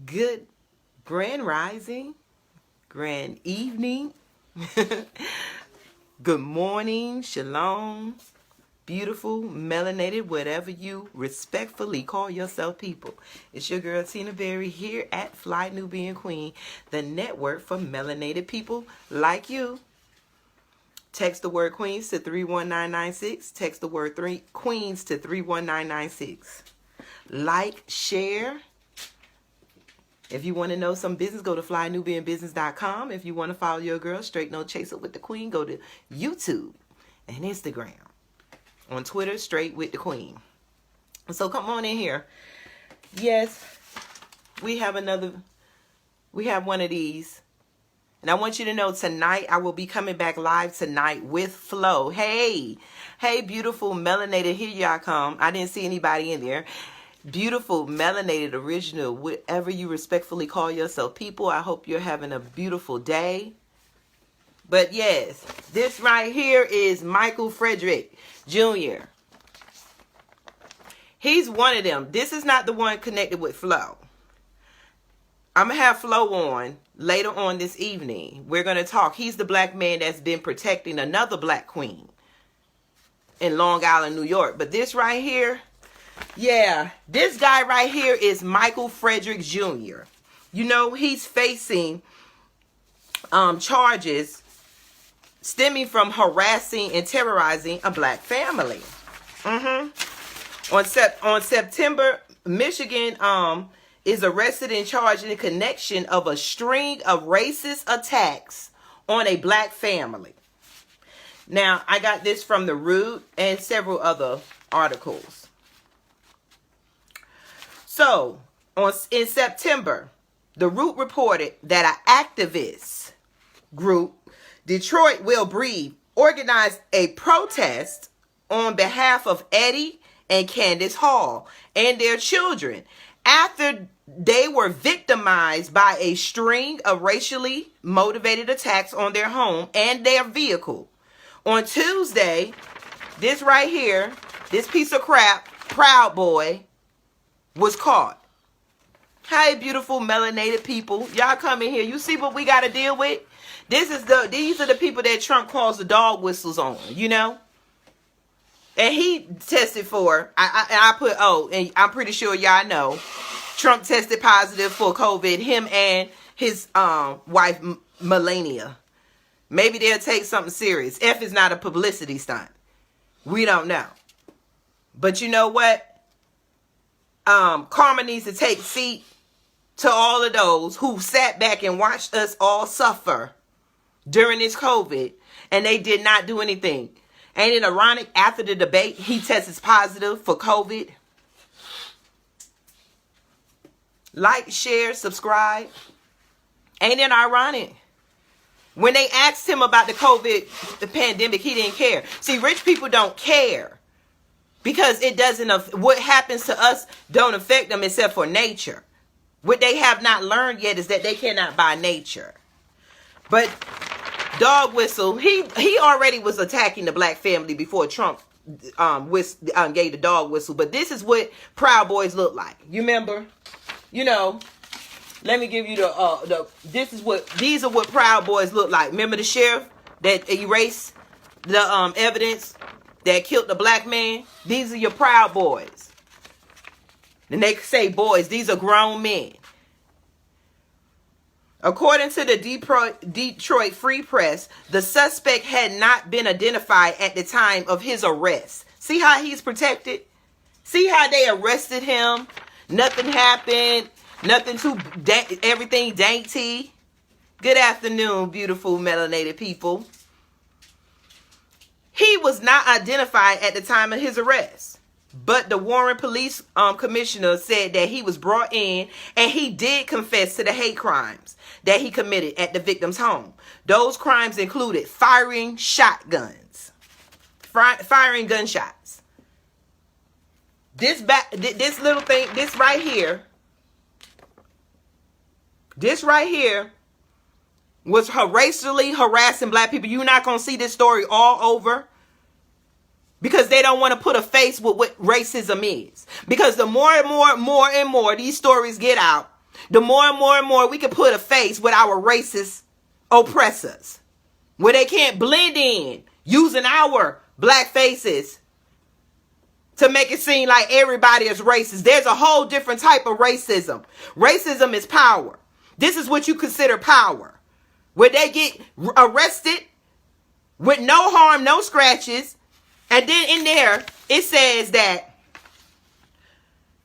Good grand rising, grand evening, good morning, shalom, beautiful, melanated, whatever you respectfully call yourself, people. It's your girl Tina Berry here at Fly Nubian Queen, the network for melanated people like you. Text the word Queens to 31996. Text the word Queens to 31996. Like, share. If you want to know some business, go to flynubianbusiness.com. If you want to follow your girl, Straight No Chaser with the Queen, go to YouTube and Instagram. On Twitter, Straight with the Queen. So come on in here. Yes, we have one of these. And I want you to know tonight, I will be coming back live tonight with Flo. Hey, beautiful melanated, here y'all come. I didn't see anybody in there. Beautiful, melanated, original, whatever you respectfully call yourself, people. I hope you're having a beautiful day. But yes, this right here is Michael Frederick Jr. He's one of them. This is not the one connected with Flo. I'm going to have Flo on later on this evening. We're going to talk. He's the black man that's been protecting another black queen in Long Island, New York. But this right here, yeah, this guy right here is Michael Frederick Jr. You know, he's facing charges stemming from harassing and terrorizing a black family. On September, Michigan is arrested and charged in connection of a string of racist attacks on a black family. Now, I got this from The Root and several other articles. So, in September, The Root reported that an activist group, Detroit Will Breathe, organized a protest on behalf of Eddie and Candace Hall and their children after they were victimized by a string of racially motivated attacks on their home and their vehicle. On Tuesday, this right here, this piece of crap, Proud Boy, was caught. Hey, beautiful melanated people. Y'all come in here. You see what we got to deal with? These are the people that Trump calls the dog whistles on, you know? And he tested for, and I'm pretty sure y'all know, Trump tested positive for COVID, him and his wife, Melania. Maybe they'll take something serious. If it's not a publicity stunt. We don't know. But you know what? Karma needs to take seat to all of those who sat back and watched us all suffer during this COVID, and they did not do anything. Ain't it ironic? After the debate, he tested positive for COVID. Like, share, subscribe. Ain't it ironic? When they asked him about the pandemic, he didn't care. See, rich people don't care because it doesn't. What happens to us don't affect them except for nature. What they have not learned yet is that they cannot buy nature. But dog whistle, he already was attacking the black family before Trump gave the dog whistle. But this is what Proud Boys look like. You remember? You know, let me give you these are what Proud Boys look like. Remember the sheriff that erased the evidence that killed the black man? These are your Proud Boys. And they say boys, these are grown men. According to the Detroit Free Press, the suspect had not been identified at the time of his arrest. See how he's protected? See how they arrested him? Nothing happened. Nothing too, everything dainty. Good afternoon, beautiful melanated people. He was not identified at the time of his arrest. But the Warren Police Commissioner said that he was brought in and he did confess to the hate crimes that he committed at the victim's home. Those crimes included firing shotguns, firing gunshots. This little thing, this right here was racially harassing black people. You're not going to see this story all over because they don't want to put a face with what racism is. Because the more and more these stories get out, the more and more we can put a face with our racist oppressors, where they can't blend in using our black faces to make it seem like everybody is racist. There's a whole different type of racism. Racism is power. This is what you consider power, where they get arrested with no harm, no scratches. And then in there, it says that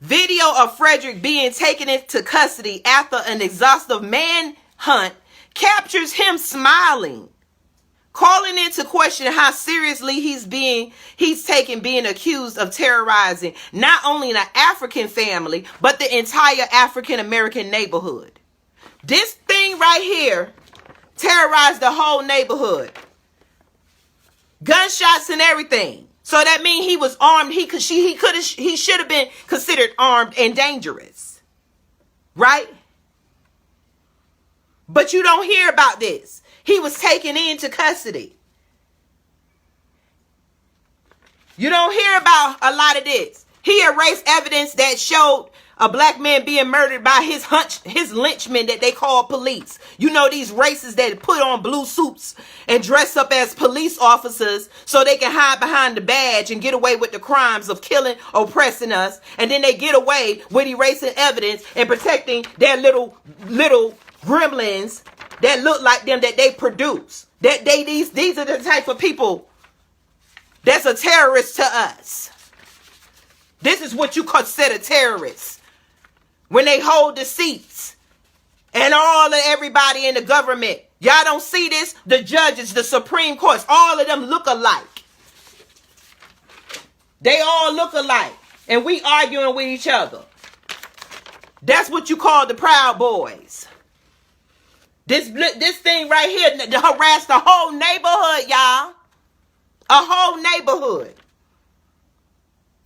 video of Frederick being taken into custody after an exhaustive manhunt captures him smiling, calling into question how seriously he's taken being accused of terrorizing not only an African family, but the entire African American neighborhood. This thing right here terrorized the whole neighborhood. Gunshots and everything. So that means he was armed. He should have been considered armed and dangerous. Right? But you don't hear about this. He was taken into custody. You don't hear about a lot of this. He erased evidence that showed a black man being murdered by his lynchmen that they call police. You know, these racists that put on blue suits and dress up as police officers so they can hide behind the badge and get away with the crimes of killing, oppressing us. And then they get away with erasing evidence and protecting their little gremlins that look like them that they produce. These are the type of people that's a terrorist to us. This is what you consider terrorists. When they hold the seats and everybody in the government. Y'all don't see this? The judges, the Supreme Courts, all of them look alike. They all look alike. And we arguing with each other. That's what you call the Proud Boys. This thing right here harassed the whole neighborhood, y'all. A whole neighborhood.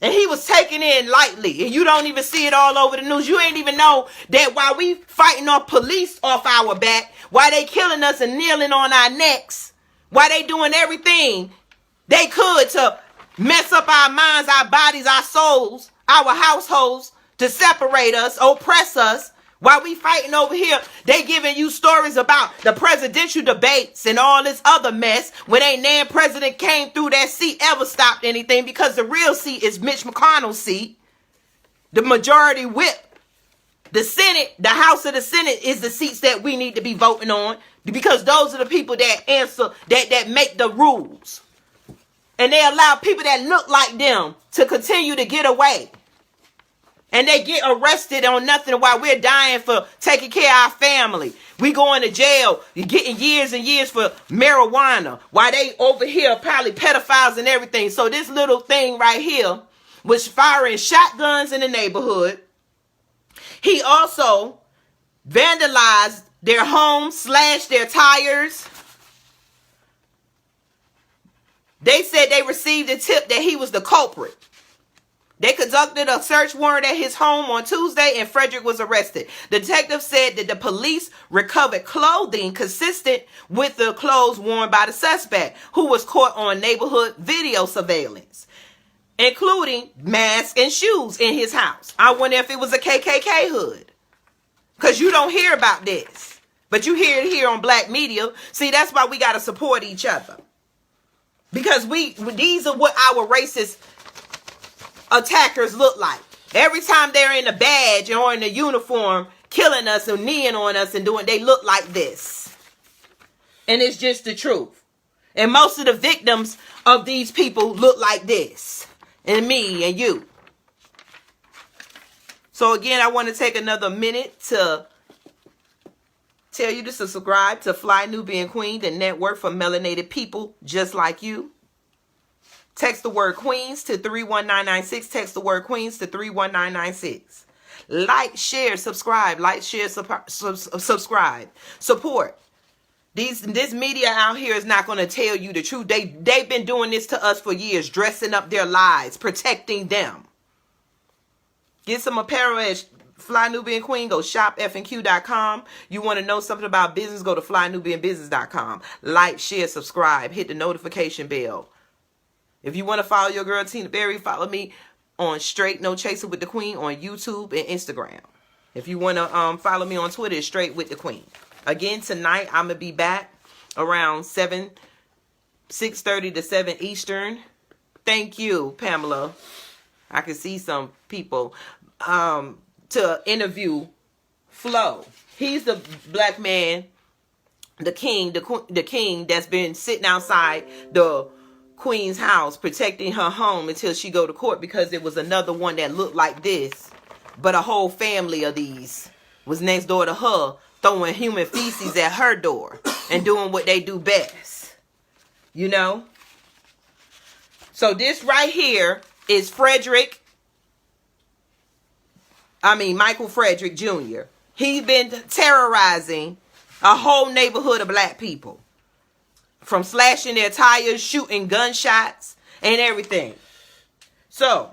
And he was taken in lightly. And you don't even see it all over the news. You ain't even know that while we fighting off police off our back, while they killing us and kneeling on our necks, while they doing everything they could to mess up our minds, our bodies, our souls, our households, to separate us, oppress us, while we fighting over here, they giving you stories about the presidential debates and all this other mess when ain't nan president came through that seat ever stopped anything, because the real seat is Mitch McConnell's seat, the majority whip. The Senate, the House of the Senate is the seats that we need to be voting on, because those are the people that answer, that make the rules. And they allow people that look like them to continue to get away. And they get arrested on nothing while we're dying for taking care of our family. We going to jail, getting years and years for marijuana, while they over here probably pedophiles and everything. So this little thing right here was firing shotguns in the neighborhood. He also vandalized their homes, slashed their tires. They said they received a tip that he was the culprit. They conducted a search warrant at his home on Tuesday, and Frederick was arrested. The detective said that the police recovered clothing consistent with the clothes worn by the suspect, who was caught on neighborhood video surveillance, including masks and shoes in his house. I wonder if it was a KKK hood, because you don't hear about this, but you hear it here on black media. See, that's why we got to support each other, because these are what our racist attackers look like. Every time they're in a badge or in a uniform, killing us and kneeing on us and doing, they look like this. And it's just the truth. And most of the victims of these people look like this. And me and you. So again, I want to take another minute to tell you to subscribe to Fly Nubian Queen, the network for melanated people just like you. Text the word Queens to 31996. Text the word Queens to 31996. Like, share, subscribe. Like, share, subscribe. Support. This media out here is not going to tell you the truth. They've been doing this to us for years, dressing up their lies, protecting them. Get some apparel at Fly Nubian Queen. Go shop fnq.com. You want to know something about business? Go to flynubianbusiness.com. Like, share, subscribe. Hit the notification bell. If you want to follow your girl Tina Berry, follow me on Straight No Chaser with the Queen on YouTube and Instagram. If you want to follow me on Twitter, it's Straight with the Queen. Again, tonight I'm going to be back around 6:30 to 7 Eastern. Thank you, Pamela. I can see some people to interview Flo. He's the black man, the king that's been sitting outside the queen's house protecting her home until she go to court, because it was another one that looked like this, but a whole family of these was next door to her, throwing human feces at her door and doing what they do best. You know? So this right here is Michael Frederick Jr. He's been terrorizing a whole neighborhood of black people. From slashing their tires, shooting gunshots, and everything. So,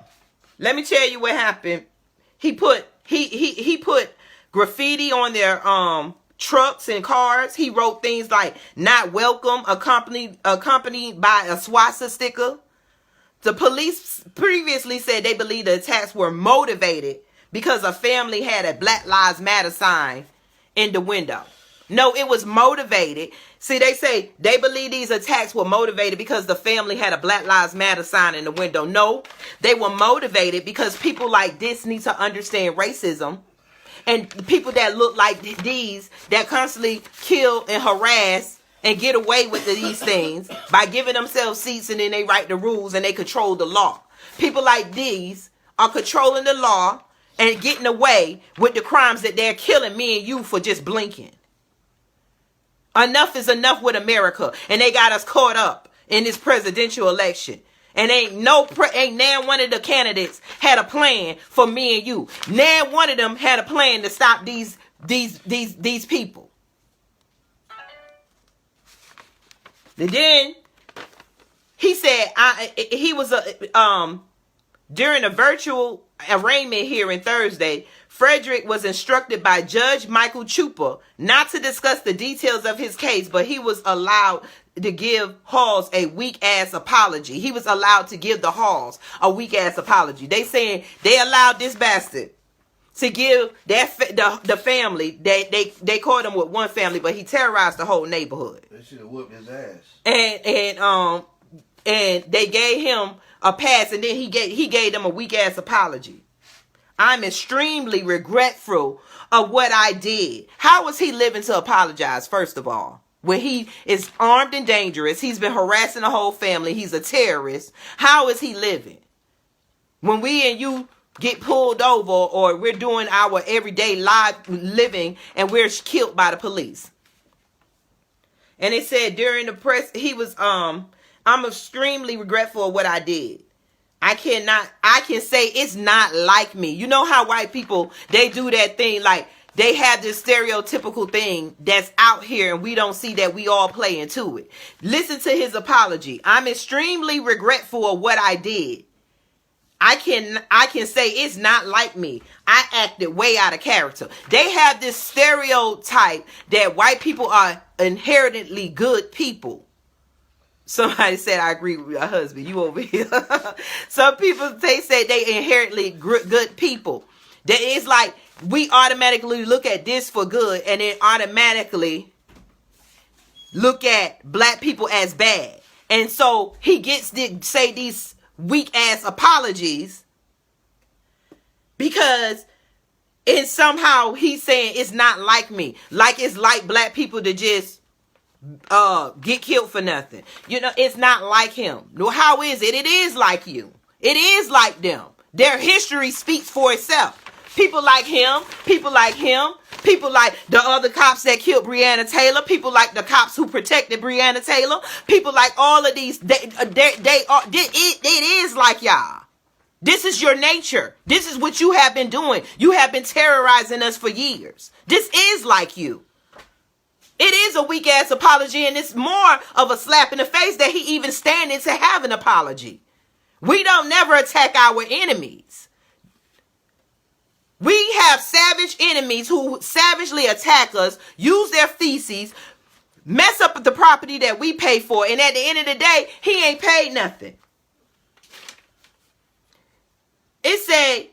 let me tell you what happened. He put graffiti on their trucks and cars. He wrote things like "not welcome," accompanied by a swastika sticker. The police previously said they believe the attacks were motivated because a family had a Black Lives Matter sign in the window. No, it was motivated. See, they say they believe these attacks were motivated because the family had a Black Lives Matter sign in the window. No, they were motivated because people like this need to understand racism. And people that look like these, that constantly kill and harass and get away with these things by giving themselves seats, and then they write the rules and they control the law. People like these are controlling the law and getting away with the crimes that they're killing me and you for just blinking. Enough is enough with America, and they got us caught up in this presidential election. And ain't now one of the candidates had a plan for me and you. Now one of them had a plan to stop these people. And then he said he was during a virtual arraignment hearing Thursday. Frederick was instructed by Judge Michael Chupa not to discuss the details of his case, but he was allowed to give Halls a weak-ass apology. He was allowed to give the Halls a weak-ass apology. They saying they allowed this bastard to give the family, they called him with one family, but he terrorized the whole neighborhood. They should have whooped his ass. And they gave him a pass, and then he gave them a weak-ass apology. I'm extremely regretful of what I did. How was he living to apologize, first of all? When he is armed and dangerous, he's been harassing the whole family, he's a terrorist. How is he living? When we and you get pulled over, or we're doing our everyday life living and we're killed by the police. And it said during the press, he was, I'm extremely regretful of what I did. I can say it's not like me. You know how white people, they do that thing, like they have this stereotypical thing that's out here and we don't see that we all play into it. Listen to his apology. I'm extremely regretful of what I did. I can say it's not like me. I acted way out of character. They have this stereotype that white people are inherently good people. Somebody said, I agree with your husband. You over here. Some people, they say they inherently good people. That is like, we automatically look at this for good and then automatically look at black people as bad. And so he gets to say these weak ass apologies because somehow he's saying it's not like me. Like it's like black people to just get killed for nothing. You know, it's not like him. No, how is it? It is like you. It is like them. Their history speaks for itself. People like him, people like the other cops that killed Breonna Taylor, people like the cops who protected Breonna Taylor, people like all of these, it is like y'all. This is your nature. This is what you have been doing. You have been terrorizing us for years. This is like you. It is a weak ass apology, and it's more of a slap in the face that he even standing to have an apology. We don't never attack our enemies. We have savage enemies who savagely attack us, use their feces, mess up the property that we pay for, and at the end of the day, he ain't paid nothing. It said,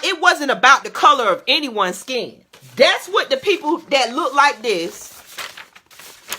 It wasn't about the color of anyone's skin. That's what the people that look like this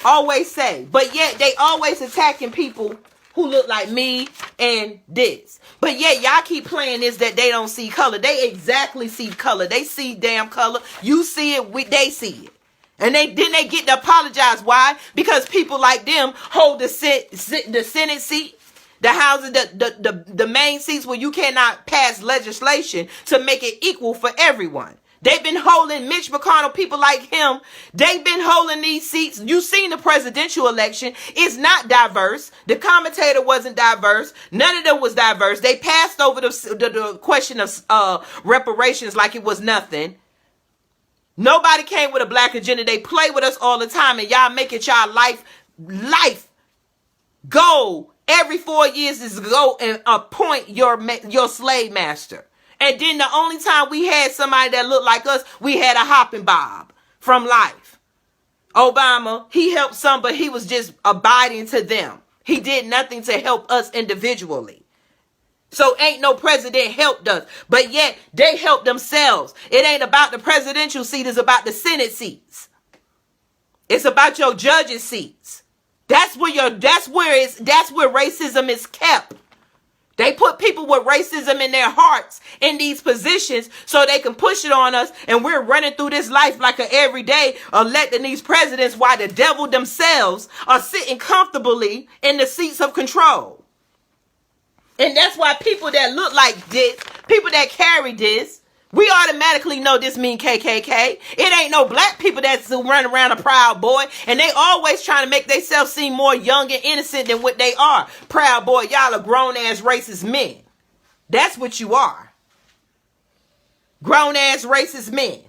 always say. But yet they always attacking people who look like me and this. But yet y'all keep playing this that they don't see color. They exactly see color. They see damn color. You see it, they see it. And they get to apologize. Why? Because people like them hold the Senate seat, the houses, the main seats where you cannot pass legislation to make it equal for everyone. They've been holding Mitch McConnell, people like him. They've been holding these seats. You've seen the presidential election. It's not diverse. The commentator wasn't diverse. None of them was diverse. They passed over the question of reparations like it was nothing. Nobody came with a black agenda. They play with us all the time, and y'all make it y'all life goal. Every 4 years is to go and appoint your slave master. And then the only time we had somebody that looked like us, we had a hopping bob from life. Obama, he helped some, but he was just abiding to them. He did nothing to help us individually. So ain't no president helped us, but yet they helped themselves. It ain't about the presidential seat, it's about the Senate seats. It's about your judges' seats. That's where racism is kept. They put people with racism in their hearts in these positions so they can push it on us, and we're running through this life like an everyday, electing these presidents while the devil themselves are sitting comfortably in the seats of control. And that's why people that look like this, people that carry this, we automatically know this mean KKK. It ain't no black people that's running around a Proud Boy, and they always trying to make themselves seem more young and innocent than what they are. Proud Boy, y'all are grown-ass racist men. That's what you are. Grown-ass racist men.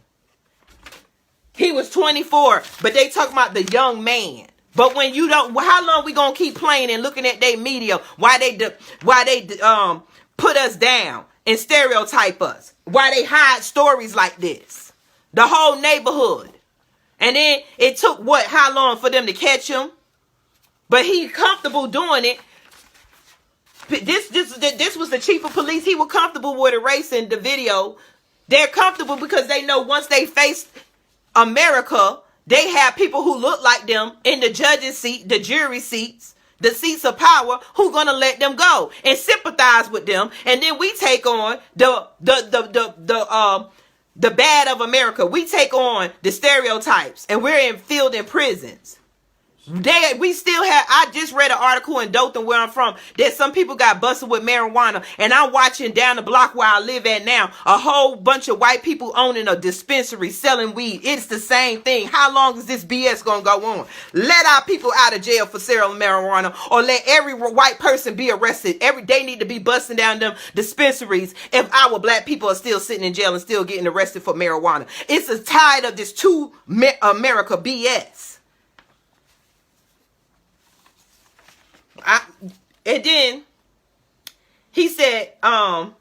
He was 24, but they talking about the young man. But when you don't, how long we gonna keep playing and looking at their media? Why they put us down and stereotype us? Why they hide stories like this? The whole neighborhood. And then it took how long for them to catch him? But he comfortable doing it. This was the chief of police. He was comfortable with erasing the video. They're comfortable because they know once they face America, they have people who look like them in the judge's seat, the jury seats, the seats of power, who gonna let them go and sympathize with them. And then we take on the bad of America. We take on the stereotypes, and we're filled in prisons. We still have, I just read an article in Dothan, where I'm from, that some people got busted with marijuana, and I'm watching down the block where I live at now, a whole bunch of white people owning a dispensary selling weed. It's the same thing. How long is this BS gonna go on? Let our people out of jail for selling marijuana, or let every white person be arrested. They need to be busting down them dispensaries if our black people are still sitting in jail and still getting arrested for marijuana. It's a tired of this to America BS. And then he said, I'm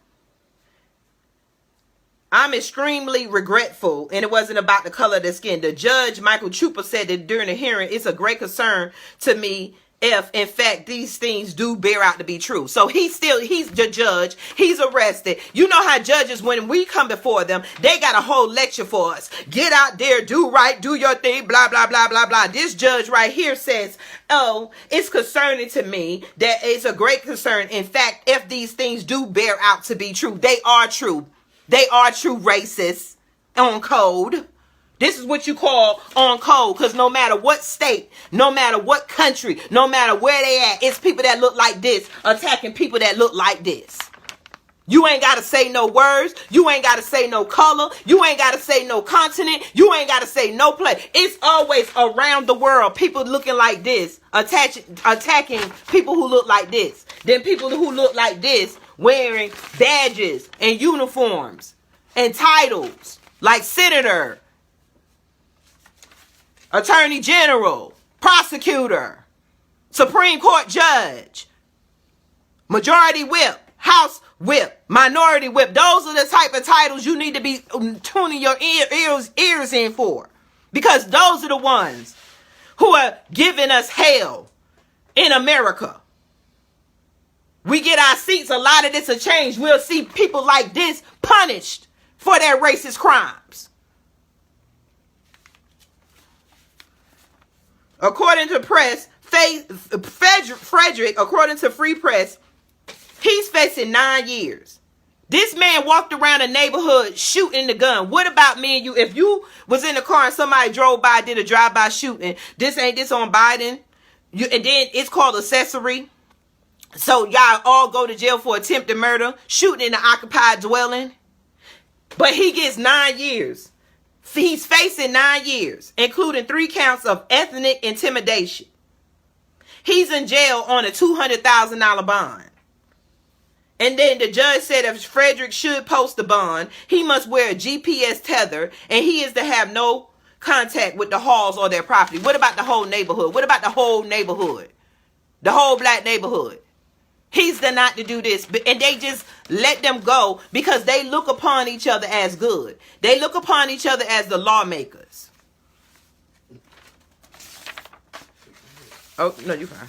extremely regretful, and it wasn't about the color of the skin. The judge, Michael Chupa, said that during the hearing, it's a great concern to me if, in fact, these things do bear out to be true. So he's the judge. He's arrested. You know how judges, when we come before them, they got a whole lecture for us. Get out there, do right, do your thing, blah, blah, blah, blah, blah. This judge right here says, oh, it's concerning to me that it's a great concern. In fact, if these things do bear out to be true, they are true. They are true racists on code. This is what you call on code, because no matter what state, no matter what country, no matter where they at, it's people that look like this attacking people that look like this. You ain't got to say no words. You ain't got to say no color. You ain't got to say no continent. You ain't got to say no place. It's always around the world, people looking like this, attacking people who look like this. Then people who look like this wearing badges and uniforms and titles like senator, attorney general, prosecutor, Supreme Court judge, majority whip, house whip, minority whip. Those are the type of titles you need to be tuning your ears in for, because those are the ones who are giving us hell in America. we get our seats, a lot of this will change. We'll see people like this punished for their racist crimes. According to press, Frederick, according to Free Press, he's facing 9 years. This man walked around the neighborhood shooting the gun. What about me and you? If you was in the car and somebody drove by, did a drive-by shooting, ain't this on Biden? And then it's called accessory. So y'all all go to jail for attempted murder, shooting in an occupied dwelling. But he gets 9 years. He's facing 9 years, including 3 counts of ethnic intimidation. He's in jail on a $200,000 bond. And then the judge said if Frederick should post the bond, he must wear a GPS tether and he is to have no contact with the halls or their property. What about the whole neighborhood? What about the whole neighborhood? The whole black neighborhood. He's the not to do this. And they just let them go because they look upon each other as good. They look upon each other as the lawmakers. Oh, no, you're fine.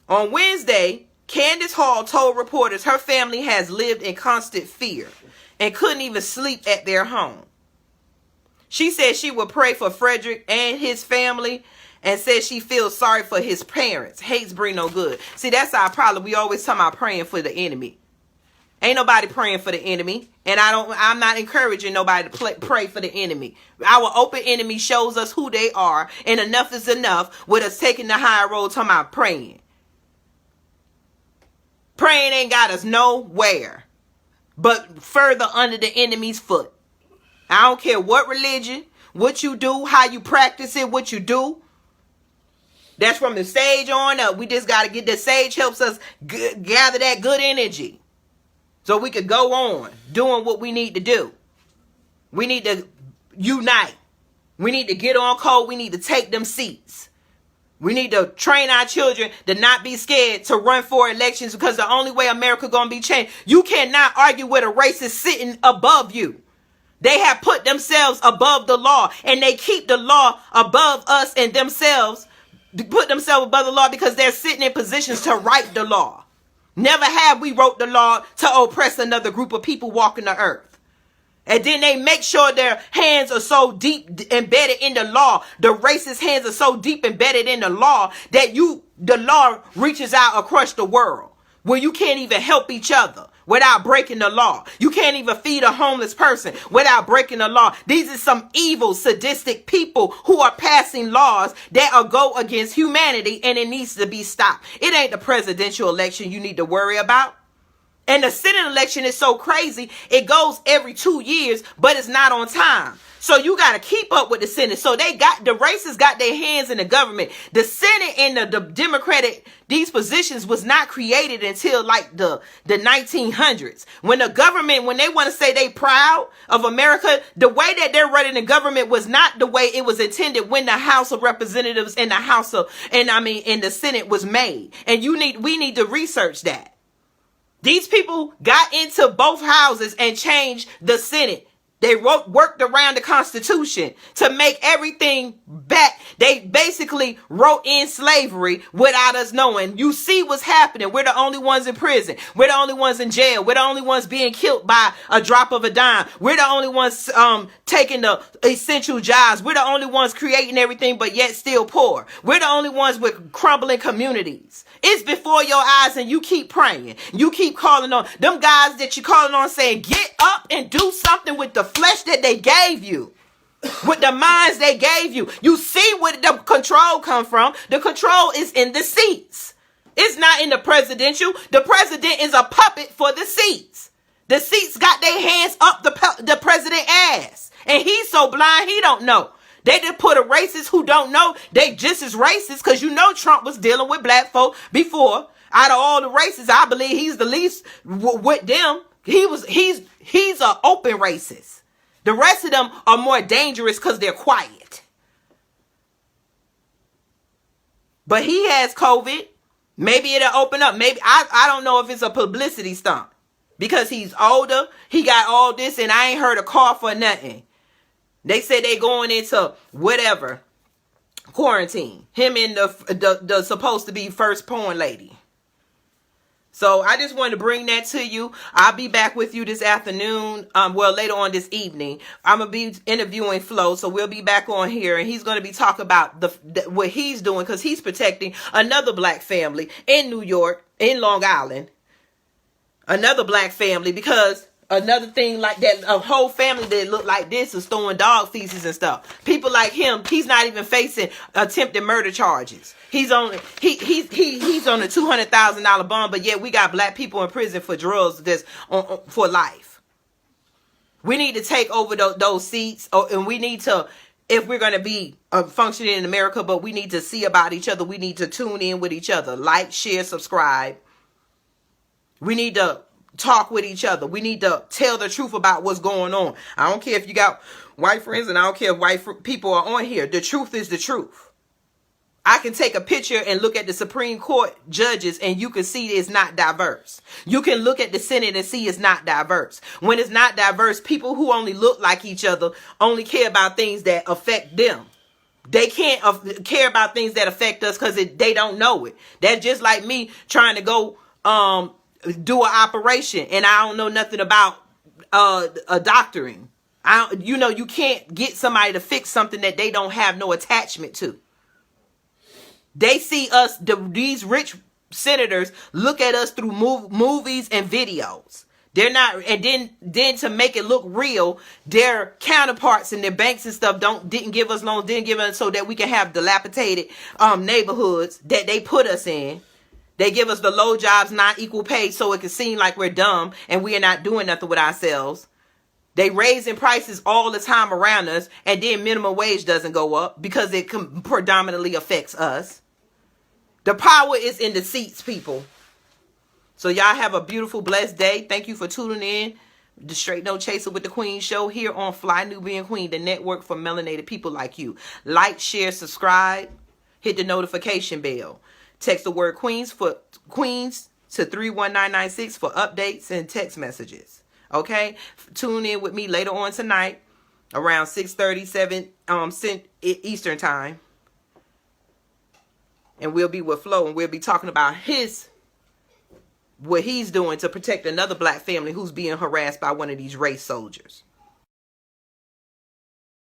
On Wednesday, Candace Hall told reporters her family has lived in constant fear and couldn't even sleep at their home. She said she would pray for Frederick and his family and said she feels sorry for his parents. Hates bring no good. See, that's our problem. We always talk about praying for the enemy. Ain't nobody praying for the enemy. And I'm not encouraging nobody to pray for the enemy. Our open enemy shows us who they are. And enough is enough with us taking the high road talking about praying. Praying ain't got us nowhere but further under the enemy's foot. I don't care what religion, what you do, how you practice it, what you do. That's from the sage on up. We just got to get the sage helps us gather that good energy so we could go on doing what we need to do. We need to unite. We need to get on code. We need to take them seats. We need to train our children to not be scared to run for elections because the only way America going to be changed, you cannot argue with a racist sitting above you. They have put themselves above the law and they keep the law above us and themselves, put themselves above the law because they're sitting in positions to write the law. Never have we wrote the law to oppress another group of people walking the earth. And then they make sure their hands are so deep embedded in the law. The racist hands are so deep embedded in the law that the law reaches out across the world where you can't even help each other without breaking the law. You can't even feed a homeless person without breaking the law. These are some evil, sadistic people who are passing laws that go against humanity and it needs to be stopped. It ain't the presidential election you need to worry about. And the Senate election is so crazy. It goes every 2 years, but it's not on time. So you got to keep up with the Senate. So the racists got their hands in the government. The Senate and the Democratic, these positions was not created until like the 1900s. When the government, when they want to say they proud of America, the way that they're running the government was not the way it was intended when the House of Representatives and the Senate was made. And we need to research that. These people got into both houses and changed the Senate. They worked around the Constitution to make everything back. They basically wrote in slavery without us knowing. You see what's happening. We're the only ones in prison. We're the only ones in jail. We're the only ones being killed by a drop of a dime. We're the only ones taking the essential jobs. We're the only ones creating everything but yet still poor. We're the only ones with crumbling communities. It's before your eyes and you keep praying. You keep calling on them guys that you're calling on saying, get up and do something with the flesh that they gave you. With the minds they gave you. You see where the control come from. The control is in the seats. It's not in the presidential. The president is a puppet for the seats. The seats got their hands up the president's ass. And he's so blind he don't know. They just put a racist who don't know they just as racist because you know Trump was dealing with black folk before. Out of all the racists, I believe he's the least with them. He's an open racist. The rest of them are more dangerous because they're quiet. But he has COVID. Maybe it'll open up. Maybe I don't know if it's a publicity stunt because he's older. He got all this and I ain't heard a call for nothing. They said they going into whatever quarantine. Him and the supposed to be first porn lady. So I just wanted to bring that to you. I'll be back with you this afternoon. Well, later on this evening. I'm going to be interviewing Flo. So we'll be back on here. And he's going to be talking about what he's doing. Because he's protecting another black family in New York, in Long Island. Another black family. Because another thing like that, a whole family that look like this is throwing dog feces and stuff. People like him, he's not even facing attempted murder charges. He's on a $200,000 bond, but yet we got black people in prison for drugs that's for life. We need to take over those seats, and we need to, if we're going to be functioning in America, but we need to see about each other. We need to tune in with each other, like, share, subscribe. We need to talk with each other. We need to tell the truth about what's going on. I don't care if you got white friends, and I don't care if white people are on here. The truth is the truth. I can take a picture and look at the Supreme Court judges and you can see it's not diverse. You can look at the Senate and see it's not diverse. When it's not diverse, people who only look like each other only care about things that affect them. They can't care about things that affect us because they don't know it. That's just like me trying to go do an operation and I don't know nothing about a doctoring. You can't get somebody to fix something that they don't have no attachment to. They see us, these rich senators look at us through movies and videos. They're not, and then to make it look real, their counterparts and their banks and stuff didn't give us loans, didn't give us so that we can have dilapidated neighborhoods that they put us in. They give us the low jobs, not equal pay, so it can seem like we're dumb and we are not doing nothing with ourselves. They raising prices all the time around us, and then minimum wage doesn't go up because it predominantly affects us. The power is in the seats, people. So y'all have a beautiful, blessed day. Thank you for tuning in. The Straight No Chaser with the Queen show here on Fly Nubian Queen, the network for melanated people like you. Like, share, subscribe. Hit the notification bell. Text the word Queens to 31996 for updates and text messages. Okay? Tune in with me later on tonight around 6:37 Eastern time. And we'll be with Flo and we'll be talking about what he's doing to protect another black family who's being harassed by one of these race soldiers.